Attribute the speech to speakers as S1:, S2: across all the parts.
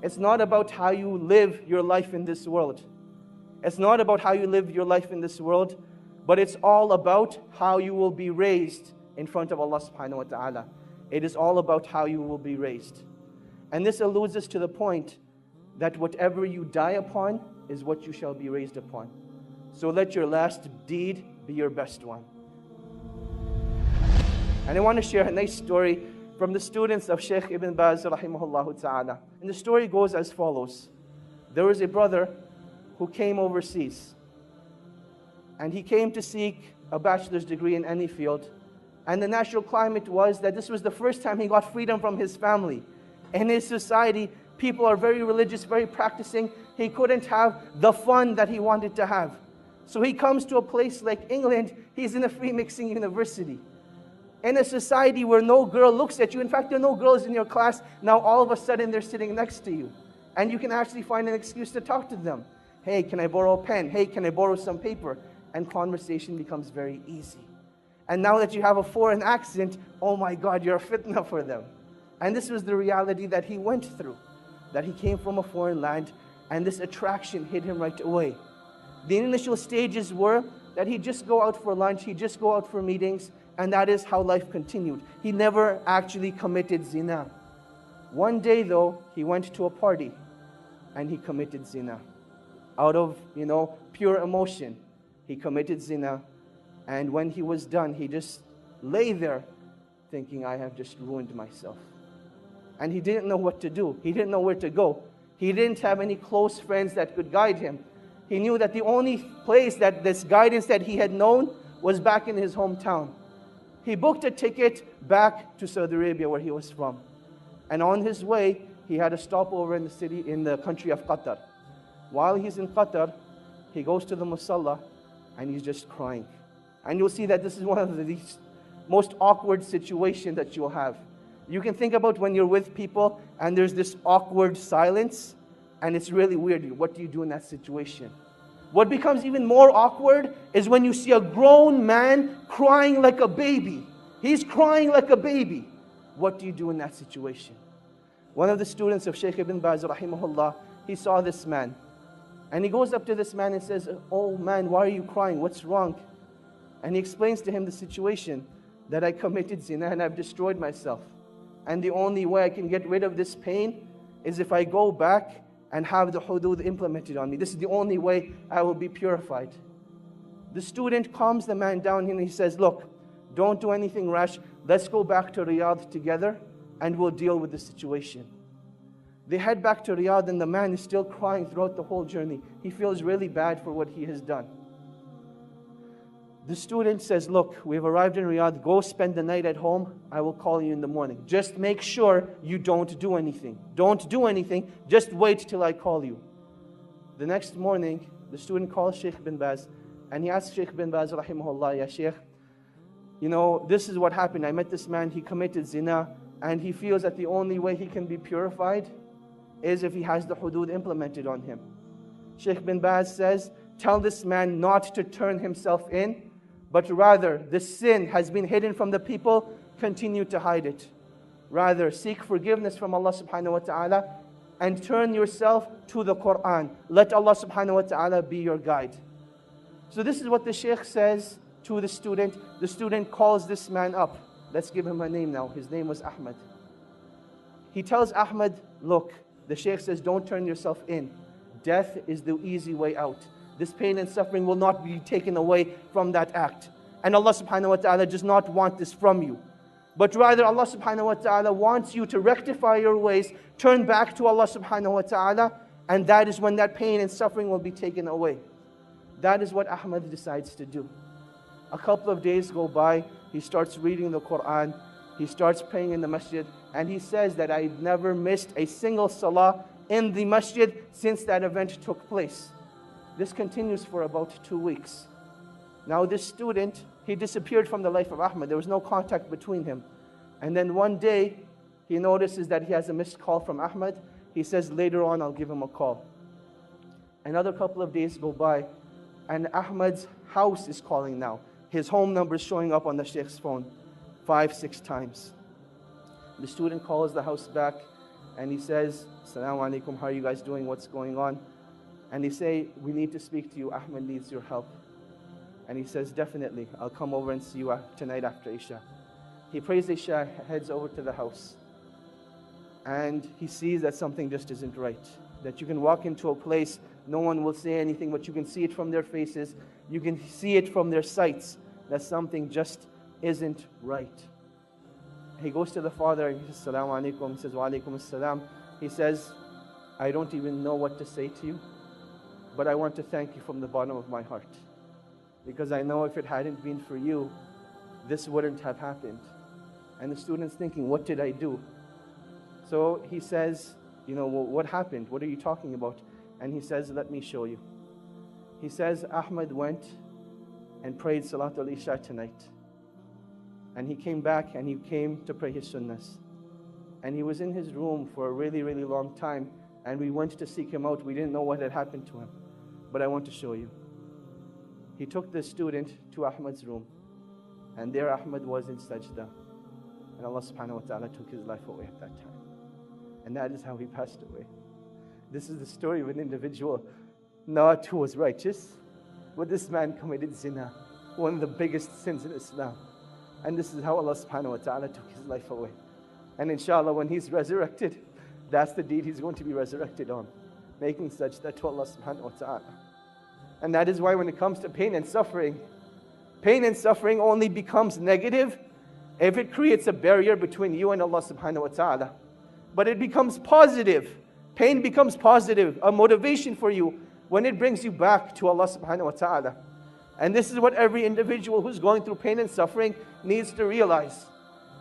S1: It's not about how you live your life in this world. It's not about how you live your life in this world, but it's all about how you will be raised in front of Allah subhanahu wa ta'ala. It is all about how you will be raised. And this alludes us to the point that whatever you die upon is what you shall be raised upon. So let your last deed be your best one. And I want to share a nice story from the students of Shaykh Ibn Baz rahimahullah ta'ala. And the story goes as follows. There was a brother who came overseas. And he came to seek a bachelor's degree in any field. And the natural climate was that this was the first time he got freedom from his family. In his society, people are very religious, very practicing. He couldn't have the fun that he wanted to have. So he comes to a place like England. He's in a free mixing university. In a society where no girl looks at you. In fact, there are no girls in your class. Now all of a sudden they're sitting next to you. And you can actually find an excuse to talk to them. Hey, can I borrow a pen? Hey, can I borrow some paper? And conversation becomes very easy. And now that you have a foreign accent, oh my God, you're a fitna for them. And this was the reality that he went through. That he came from a foreign land and this attraction hit him right away. The initial stages were that he'd just go out for lunch, he'd just go out for meetings, and that is how life continued. He never actually committed zina. One day though, he went to a party and he committed zina. Out of, pure emotion, he committed zina. And when he was done, he just lay there thinking, I have just ruined myself. And he didn't know what to do. He didn't know where to go. He didn't have any close friends that could guide him. He knew that the only place that this guidance that he had known was back in his hometown. He booked a ticket back to Saudi Arabia where he was from. And on his way, he had a stopover in the country of Qatar. While he's in Qatar, he goes to the musalla and he's just crying. And you'll see that this is one of the most awkward situations that you'll have. You can think about when you're with people and there's this awkward silence and it's really weird. What do you do in that situation? What becomes even more awkward is when you see a grown man crying like a baby. He's crying like a baby. What do you do in that situation? One of the students of Shaykh Ibn Baz rahimahullah, he saw this man. And he goes up to this man and says, oh man, why are you crying? What's wrong? And he explains to him the situation, that I committed zina and I've destroyed myself. And the only way I can get rid of this pain is if I go back and have the hudud implemented on me. This is the only way I will be purified. The student calms the man down and he says, look, don't do anything rash. Let's go back to Riyadh together and we'll deal with the situation. They head back to Riyadh and the man is still crying throughout the whole journey. He feels really bad for what he has done. The student says, look, we've arrived in Riyadh. Go spend the night at home. I will call you in the morning. Just make sure you don't do anything. Don't do anything. Just wait till I call you. The next morning, the student calls Shaykh bin Baz and he asks Shaykh bin Baz, rahimahullah, Ya Shaykh, this is what happened. I met this man, he committed zina, and he feels that the only way he can be purified is if he has the hudud implemented on him. Shaykh bin Baz says, tell this man not to turn himself in, but rather the sin has been hidden from the people, continue to hide it. Rather, seek forgiveness from Allah subhanahu wa ta'ala and turn yourself to the Quran. Let Allah subhanahu wa ta'ala be your guide. So this is what the Shaykh says to the student. The student calls this man up. Let's give him a name now. His name was Ahmad. He tells Ahmad, look, the Shaykh says, don't turn yourself in. Death is the easy way out. This pain and suffering will not be taken away from that act. And Allah subhanahu wa ta'ala does not want this from you. But rather Allah subhanahu wa ta'ala wants you to rectify your ways, turn back to Allah subhanahu wa ta'ala, and that is when that pain and suffering will be taken away. That is what Ahmad decides to do. A couple of days go by, he starts reading the Quran, he starts praying in the masjid, and he says that I've never missed a single salah in the masjid since that event took place. This continues for about 2 weeks. Now this student, he disappeared from the life of Ahmad. There was no contact between him. And then one day, he notices that he has a missed call from Ahmad. He says, later on, I'll give him a call. Another couple of days go by, and Ahmad's house is calling now. His home number is showing up on the Shaykh's phone 5, 6 times. The student calls the house back, And he says, Assalamu alaikum, how are you guys doing? What's going on? And they say, we need to speak to you. Ahmed needs your help. And he says, definitely, I'll come over and see you tonight after Isha. He prays Isha, heads over to the house. And he sees that something just isn't right. That you can walk into a place, no one will say anything, but you can see it from their faces. You can see it from their sights, that something just isn't right. He goes to the father and he says, Assalamu alaikum. He says, Wa alaikum assalam. He says, I don't even know what to say to you, but I want to thank you from the bottom of my heart. Because I know if it hadn't been for you, this wouldn't have happened. And the student's thinking, what did I do? So he says, well, what happened? What are you talking about? And he says, let me show you. He says, Ahmed went and prayed Salatul Isha tonight. And he came back and he came to pray his sunnahs. And he was in his room for a really, really long time. And we went to seek him out. We didn't know what had happened to him. But I want to show you. He took the student to Ahmed's room. And there Ahmed was in sajda. And Allah subhanahu wa ta'ala took his life away at that time. And that is how he passed away. This is the story of an individual, not who was righteous, but this man committed zina, one of the biggest sins in Islam. And this is how Allah subhanahu wa ta'ala took his life away. And inshallah, when he's resurrected, that's the deed he's going to be resurrected on, making sajda to Allah subhanahu wa ta'ala. And that is why when it comes to pain and suffering only becomes negative if it creates a barrier between you and Allah subhanahu wa ta'ala. But it becomes positive. Pain becomes positive, a motivation for you when it brings you back to Allah subhanahu wa ta'ala. And this is what every individual who's going through pain and suffering needs to realize.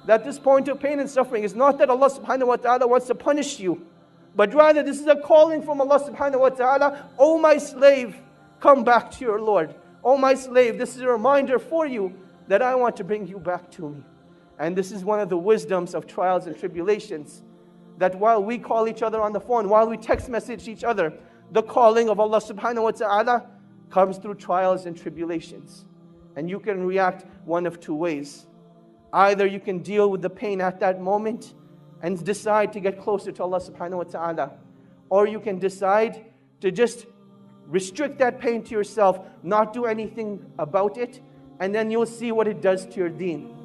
S1: That this point of pain and suffering is not that Allah subhanahu wa ta'ala wants to punish you, but rather this is a calling from Allah subhanahu wa ta'ala. Oh my slave, come back to your Lord. Oh my slave, this is a reminder for you that I want to bring you back to me. And this is one of the wisdoms of trials and tribulations. That while we call each other on the phone, while we text message each other, the calling of Allah subhanahu wa ta'ala comes through trials and tribulations. And you can react one of two ways. Either you can deal with the pain at that moment and decide to get closer to Allah subhanahu wa ta'ala. Or you can decide to just restrict that pain to yourself, not do anything about it, and then you'll see what it does to your deen.